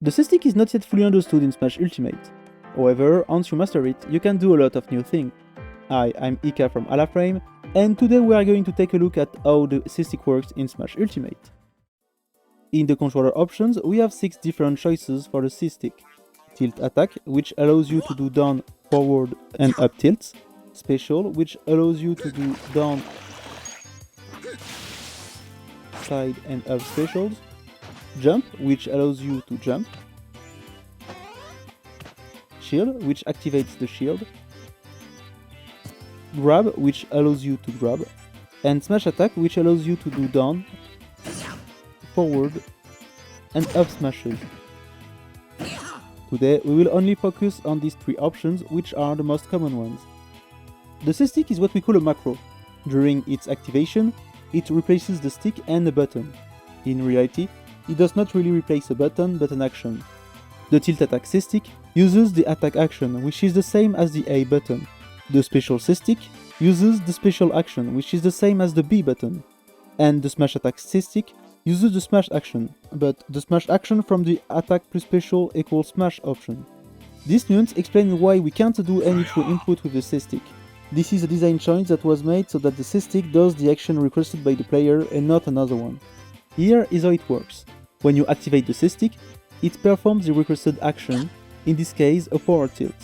The C-Sitck is not yet fully understood in Smash Ultimate. However, once you master it, you can do a lot of new things. Hi, I'm Ika from Alaframe, and today we are going to take a look at how the C-Sitck works in Smash Ultimate. In the controller options, we have 6 different choices for the C-Sitck. Tilt attack, which allows you to do down, forward and up tilts. Special, which allows you to do down, side and up specials. Jump, which allows you to jump. Shield, which activates the shield. Grab, which allows you to grab. And smash attack, which allows you to do down, forward and up smashes. Today we will only focus on these 3 options, which are the most common ones. The C-Sitck is what we call a macro. During its activation, it replaces the stick and a button. In reality, it does not really replace a button, but an action. The tilt attack C-Sitck uses the attack action, which is the same as the A button. The special C-Sitck uses the special action, which is the same as the B button. And the smash attack C-Sitck uses the smash action, but the smash action from the attack plus special equals smash option. This nuance explains why we can't do any true input with the C-Sitck. This is a design choice that was made so that the C-Sitck does the action requested by the player and not another one. Here is how it works. When you activate the C-Sitck, it performs the requested action, in this case a forward tilt.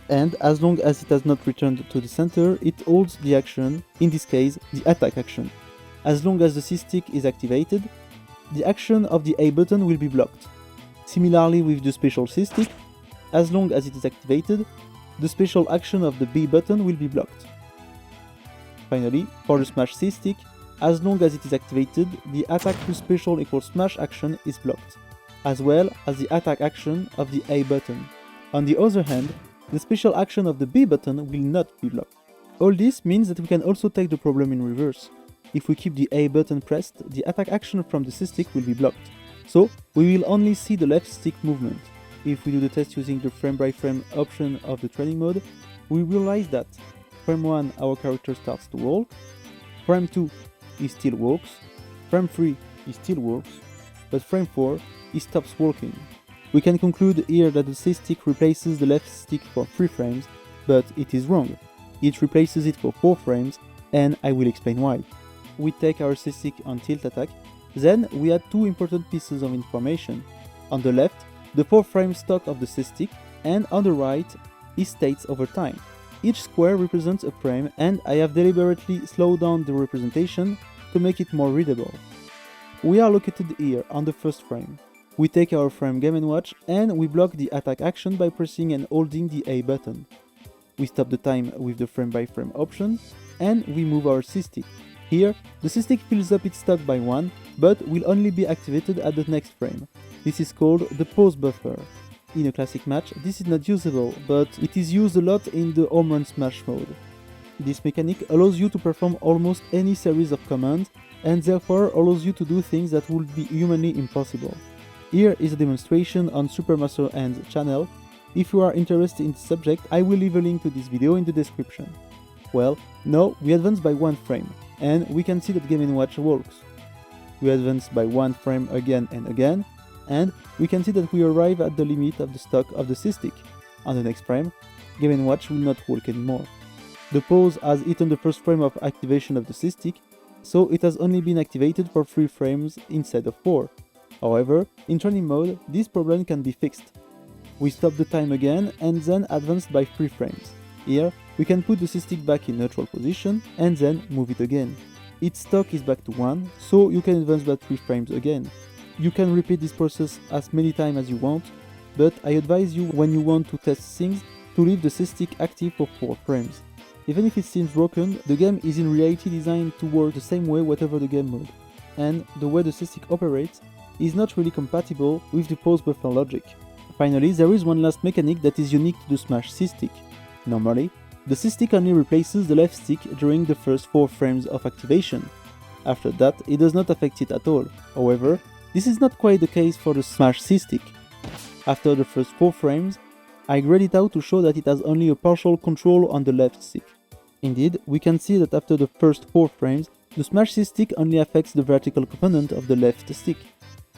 And as long as it has not returned to the center, it holds the action, in this case the attack action. As long as the C-Sitck is activated, the action of the A button will be blocked. Similarly with the special C-Sitck, as long as it is activated, the special action of the B button will be blocked. Finally, for the smash C-Sitck, as long as it is activated, the attack plus special equals smash action is blocked, as well as the attack action of the A button. On the other hand, the special action of the B button will not be blocked. All this means that we can also take the problem in reverse. If we keep the A button pressed, the attack action from the C-Sitck will be blocked, so we will only see the left stick movement. If we do the test using the frame by frame option of the training mode, we realize that frame 1 our character starts to walk, frame 2 he still walks, frame 3 he still walks, but frame 4 he stops walking. We can conclude here that the C-Sitck replaces the left stick for 3 frames, but it is wrong. It replaces it for 4 frames, and I will explain why. We take our C-Sitck on tilt attack, then we add 2 important pieces of information. On the left, the 4 frame stock of the C-Sitck, and on the right, his states over time. Each square represents a frame, and I have deliberately slowed down the representation to make it more readable. We are located here on the first frame. We take our frame Game & Watch, and we block the attack action by pressing and holding the A button. We stop the time with the frame by frame option, and we move our C-Sitck. Here, the C-Sitck fills up its stock by 1, but will only be activated at the next frame. This is called the pause buffer. In a classic match, this is not usable, but it is used a lot in the home run smash mode. This mechanic allows you to perform almost any series of commands, and therefore allows you to do things that would be humanly impossible. Here is a demonstration on SuperMasterHand channel. If you are interested in the subject, I will leave a link to this video in the description. Well, now we advance by 1 frame, and we can see that Game & Watch works. We advance by 1 frame again and again, and we can see that we arrive at the limit of the stock of the C-Sitck. On the next frame, Game & Watch will not walk anymore. The pause has eaten the first frame of activation of the C-Sitck, so it has only been activated for 3 frames instead of 4. However, in training mode, this problem can be fixed. We stop the time again and then advance by 3 frames. Here, we can put the C-Sitck back in neutral position and then move it again. Its stock is back to 1, so you can advance by 3 frames again. You can repeat this process as many times as you want, but I advise you when you want to test things to leave the C-Sitck active for 4 frames. Even if it seems broken, the game is in reality designed to work the same way whatever the game mode, and the way the C-Sitck operates is not really compatible with the pause buffer logic. Finally, there is one last mechanic that is unique to the Smash C-Sitck. Normally, the C-Sitck only replaces the left stick during the first 4 frames of activation. After that, it does not affect it at all. However, this is not quite the case for the Smash C-Sitck. After the first 4 frames, I grayed it out to show that it has only a partial control on the left stick. Indeed, we can see that after the first 4 frames, the Smash C-Sitck only affects the vertical component of the left stick.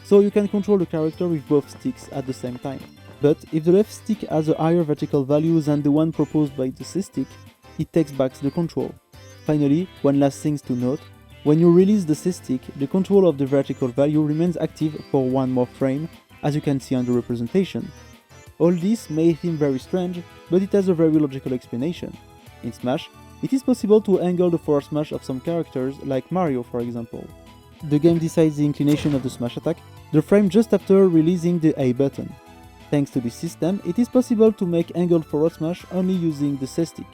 so you can control the character with both sticks at the same time. But if the left stick has a higher vertical value than the one proposed by the C-Sitck, it takes back the control. Finally, one last thing to note, when you release the C-Sitck, the control of the vertical value remains active for one more frame, as you can see on the representation. All this may seem very strange, but it has a very logical explanation. In Smash, it is possible to angle the forward smash of some characters, like Mario for example. The game decides the inclination of the smash attack the frame just after releasing the A button. Thanks to this system, it is possible to make angled forward smash only using the C-Sitck.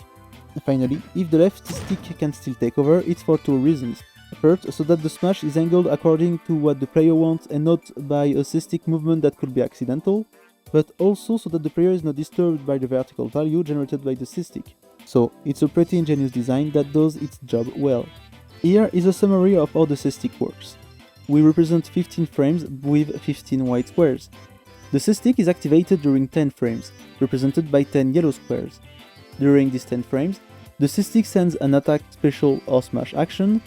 Finally, if the left stick can still take over, it's for two reasons. First, so that the smash is angled according to what the player wants and not by a C-Sitck movement that could be accidental, but also so that the player is not disturbed by the vertical value generated by the C-Sitck. So, it's a pretty ingenious design that does its job well. Here is a summary of how the C-Sitck works. We represent 15 frames with 15 white squares. The C-Sitck is activated during 10 frames, represented by 10 yellow squares. During these 10 frames, the C-Sitck sends an attack, special or smash action,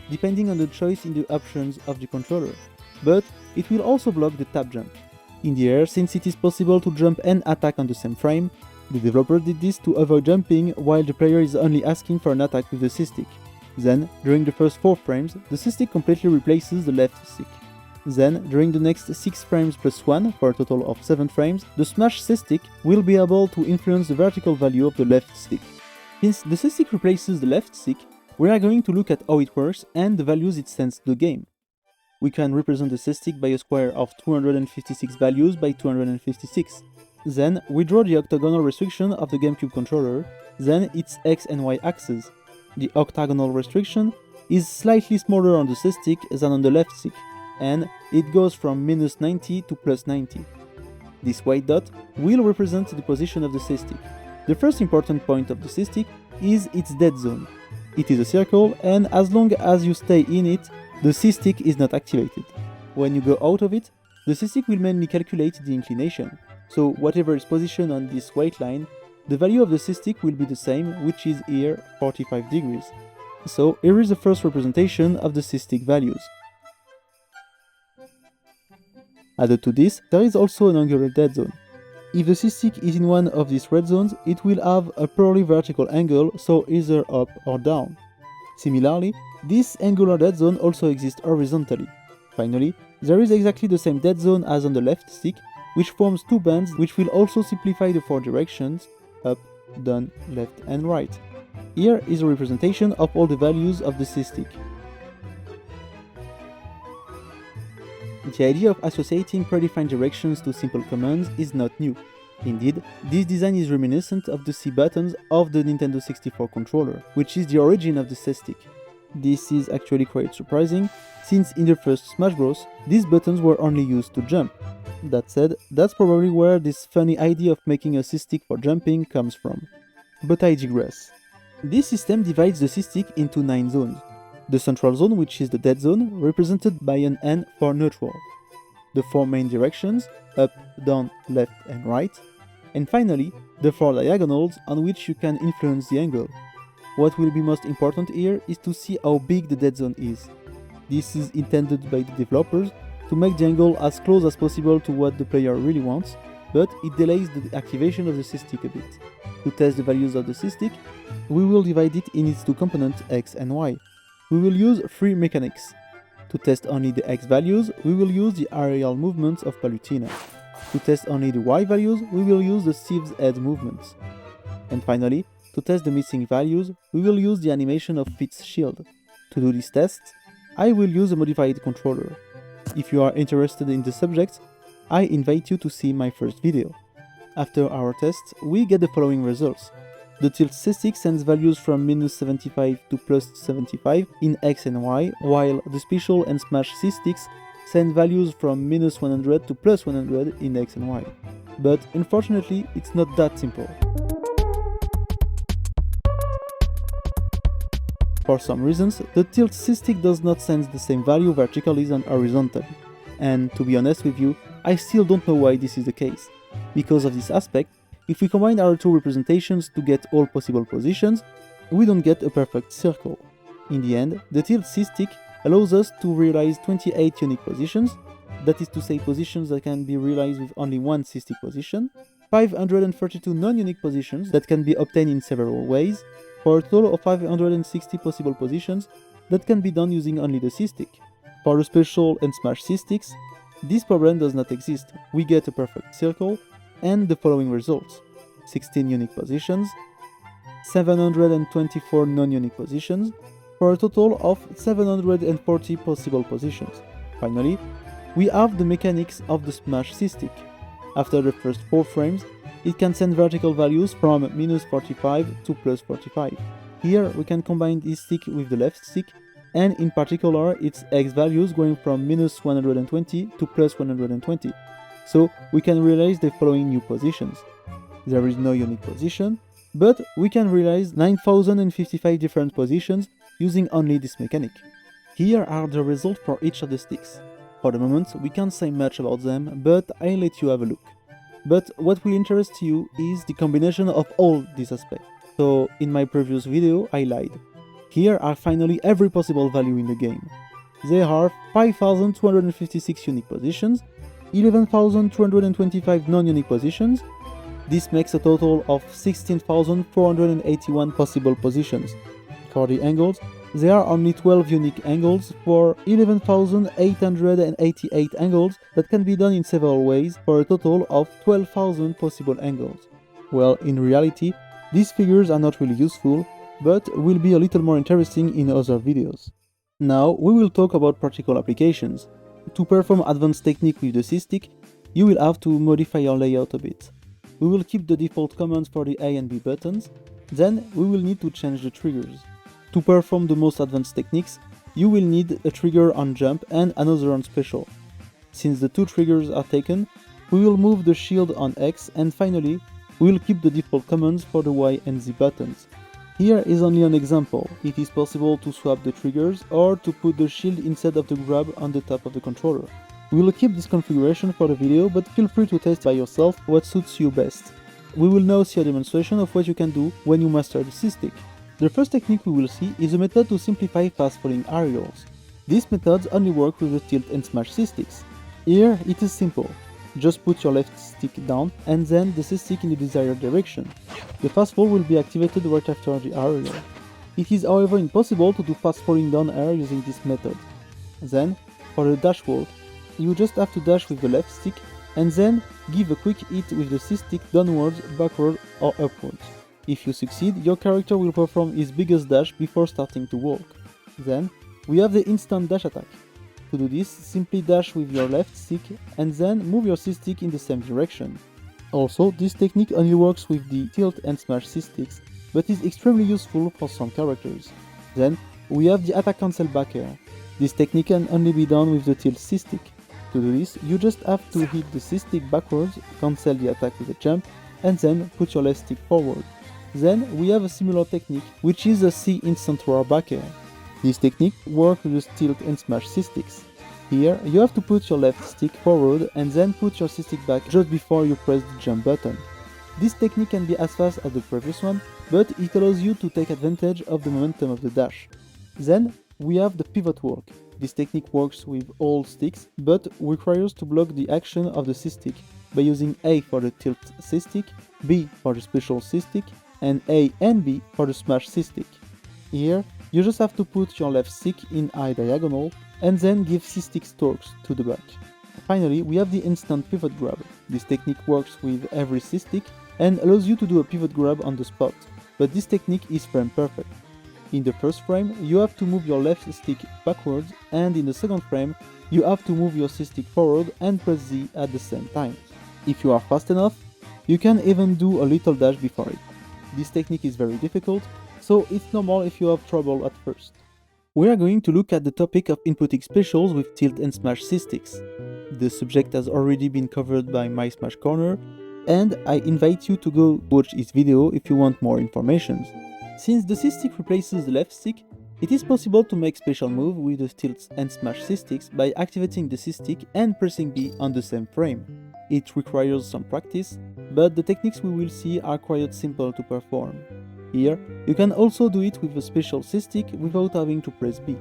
depending on the choice in the options of the controller, but it will also block the tap jump. In the air, since it is possible to jump and attack on the same frame, the developer did this to avoid jumping while the player is only asking for an attack with the C-Sitck. Then, during the first 4 frames, the C-Sitck completely replaces the left stick. Then, during the next 6 frames plus 1, for a total of 7 frames, the smash C-Sitck will be able to influence the vertical value of the left stick. Since the C-Sitck replaces the left stick, we are going to look at how it works and the values it sends to the game. We can represent the C-Sitck by a square of 256 values by 256. Then, we draw the octagonal restriction of the GameCube controller, then its X and Y axes. The octagonal restriction is slightly smaller on the C-Sitck than on the left stick, and it goes from minus 90 to plus 90. This white dot will represent the position of the C-Sitck. The first important point of the C-Sitck is its dead zone. It is a circle, and as long as you stay in it, the C-Sitck is not activated. When you go out of it, the C-Sitck will mainly calculate the inclination, so whatever is positioned on this white line, the value of the C-Sitck will be the same, which is here 45 degrees. So here is the first representation of the C-Sitck values. Added to this, there is also an angular dead zone. If the C-Sitck is in one of these red zones, it will have a purely vertical angle, so either up or down. Similarly, this angular dead zone also exists horizontally. Finally, there is exactly the same dead zone as on the left stick, which forms 2 bands which will also simplify the 4 directions, up, down, left and right. Here is a representation of all the values of the C-Sitck. The idea of associating predefined directions to simple commands is not new. Indeed, this design is reminiscent of the C buttons of the Nintendo 64 controller, which is the origin of the C-Sitck. This is actually quite surprising, since in the first Smash Bros, these buttons were only used to jump. That said, that's probably where this funny idea of making a C-Sitck for jumping comes from. But I digress. This system divides the C-Sitck into 9 zones. The central zone, which is the dead zone, represented by an N for neutral. The 4 main directions, up, down, left and right. And finally, the 4 diagonals on which you can influence the angle. What will be most important here is to see how big the dead zone is. This is intended by the developers to make the angle as close as possible to what the player really wants, but it delays the activation of the C-Sitck a bit. To test the values of the C-Sitck, we will divide it in its 2 components X and Y. We will use 3 mechanics. To test only the X values, we will use the aerial movements of Palutena. To test only the Y values, we will use the Steve's head movements. And finally, to test the missing values, we will use the animation of Pete's shield. To do these tests, I will use a modified controller. If you are interested in the subject, I invite you to see my first video. After our tests, we get the following results. The Tilt C-Sitck sends values from minus 75 to plus 75 in X and Y, while the Special and Smash C-Sticks send values from minus 100 to plus 100 in X and Y. But unfortunately, it's not that simple. For some reasons, the Tilt C-Sitck does not send the same value vertically than horizontally. And to be honest with you, I still don't know why this is the case. Because of this aspect, if we combine our 2 representations to get all possible positions, we don't get a perfect circle. In the end, the Tilt C-Sitck allows us to realize 28 unique positions, that is to say positions that can be realized with only one C-Sitck position, 532 non-unique positions that can be obtained in several ways, for a total of 560 possible positions that can be done using only the C-Sitck. For the special and smash C-Sticks, this problem does not exist. We get a perfect circle and the following results: 16 unique positions, 724 non-unique positions, for a total of 740 possible positions. Finally, we have the mechanics of the smash C-Sitck. After the first 4 frames, it can send vertical values from -45 to +45. Here we can combine this stick with the left stick, and in particular its X values going from -120 to +120. So we can realize the following new positions. There is no unique position, but we can realize 9055 different positions using only this mechanic. Here are the results for each of the sticks. For the moment, we can't say much about them, but I'll let you have a look. But what will interest you is the combination of all these aspects. So in my previous video, I lied. Here are finally every possible value in the game. There are 5256 unique positions, 11,225 non-unique positions. This makes a total of 16,481 possible positions. For the angles, there are only 12 unique angles for 11,888 angles that can be done in several ways for a total of 12,000 possible angles. Well, in reality, these figures are not really useful, but will be a little more interesting in other videos. Now we will talk about practical applications. To perform advanced technique with the C-Sitck, you will have to modify your layout a bit. We will keep the default commands for the A and B buttons, then we will need to change the triggers. To perform the most advanced techniques, you will need a trigger on jump and another on special. Since the 2 triggers are taken, we will move the shield on X, and finally, we will keep the default commands for the Y and Z buttons. Here is only an example. It is possible to swap the triggers or to put the shield instead of the grab on the top of the controller. We will keep this configuration for the video, but feel free to test by yourself what suits you best. We will now see a demonstration of what you can do when you master the C-Sitck. The first technique we will see is a method to simplify fast-falling aerials. These methods only work with the tilt and smash C-Sticks. Here it is simple. Just put your left stick down and then the C-Sitck in the desired direction. The fast fall will be activated right after the aerial. It is however impossible to do fast falling down air using this method. Then, for the dash walk, you just have to dash with the left stick and then give a quick hit with the C-Sitck downwards, backward or upwards. If you succeed, your character will perform his biggest dash before starting to walk. Then, we have the instant dash attack. To do this, simply dash with your left stick and then move your C-Sitck in the same direction. Also, this technique only works with the tilt and smash C-Sticks, but is extremely useful for some characters. Then, we have the attack cancel back air. This technique can only be done with the tilt C-Sitck. To do this, you just have to hit the C-Sitck backwards, cancel the attack with a jump, and then put your left stick forward. Then we have a similar technique, which is a C instant roar back air. This technique works with the tilt and smash C-Sticks. Here, you have to put your left stick forward and then put your C-Sitck back just before you press the jump button. This technique can be as fast as the previous one, but it allows you to take advantage of the momentum of the dash. Then, we have the pivot walk. This technique works with all sticks, but requires to block the action of the C-Sitck by using A for the tilt C-Sitck, B for the special C-Sitck, and A and B for the smash C-Sitck. Here, you just have to put your left stick in I diagonal and then give C-Sitck torques to the back. Finally, we have the instant pivot grab. This technique works with every C-Sitck and allows you to do a pivot grab on the spot, but this technique is frame perfect. In the first frame, you have to move your left stick backwards, and in the second frame, you have to move your C-Sitck forward and press Z at the same time. If you are fast enough, you can even do a little dash before it. This technique is very difficult, so it's normal if you have trouble at first. We are going to look at the topic of inputting specials with tilt and smash C-Sticks. The subject has already been covered by my Smash Corner, and I invite you to go watch his video if you want more information. Since the C-Sitck replaces the left stick, it is possible to make special move with the tilt and smash C-Sticks by activating the C-Sitck and pressing B on the same frame. It requires some practice, but the techniques we will see are quite simple to perform. Here, you can also do it with a special C-Sitck without having to press B.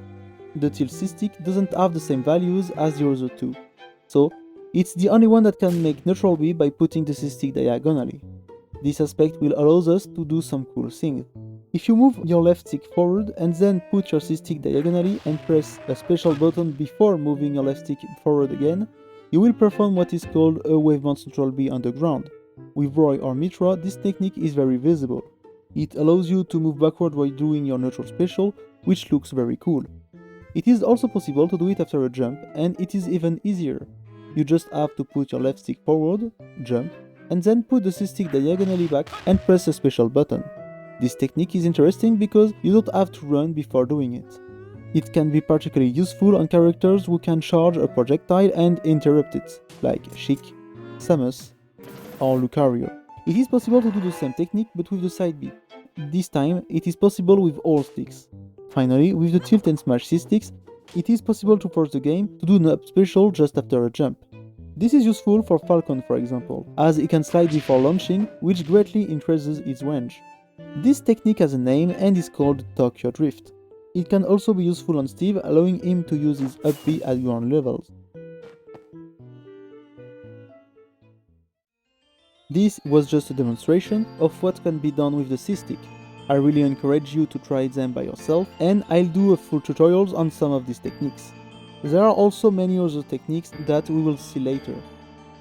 The tilt C-Sitck doesn't have the same values as the other two. so it's the only one that can make neutral B by putting the C-Stick diagonally. This aspect will allow us to do some cool things. If you move your left stick forward and then put your C-Stick diagonally and press a special button before moving your left stick forward again, you will perform what is called a wave bounce neutral B on the ground. With Roy or Mitra, this technique is very visible. It allows you to move backward while doing your neutral special, which looks very cool. It is also possible to do it after a jump, and it is even easier. You just have to put your left stick forward, jump, and then put the C-Stick diagonally back and press a special button. This technique is interesting because you don't have to run before doing it. It can be particularly useful on characters who can charge a projectile and interrupt it, like Chic, Samus, or Lucario. It is possible to do the same technique but with the side B. This time, it is possible with all sticks. Finally, with the tilt and smash C-Sticks, it is possible to force the game to do an up special just after a jump. This is useful for Falcon, for example, as he can slide before launching, which greatly increases its range. This technique has a name and is called Tokyo Drift. It can also be useful on Steve, allowing him to use his up B at ground levels. This was just a demonstration of what can be done with the C-Stick. I really encourage you to try them by yourself, and I'll do a full tutorials on some of these techniques. There are also many other techniques that we will see later.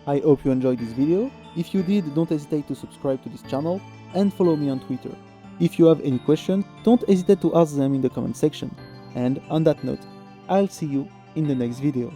I hope you enjoyed this video. If you did, don't hesitate to subscribe to this channel and follow me on Twitter. If you have any questions, don't hesitate to ask them in the comment section. And on that note, I'll see you in the next video.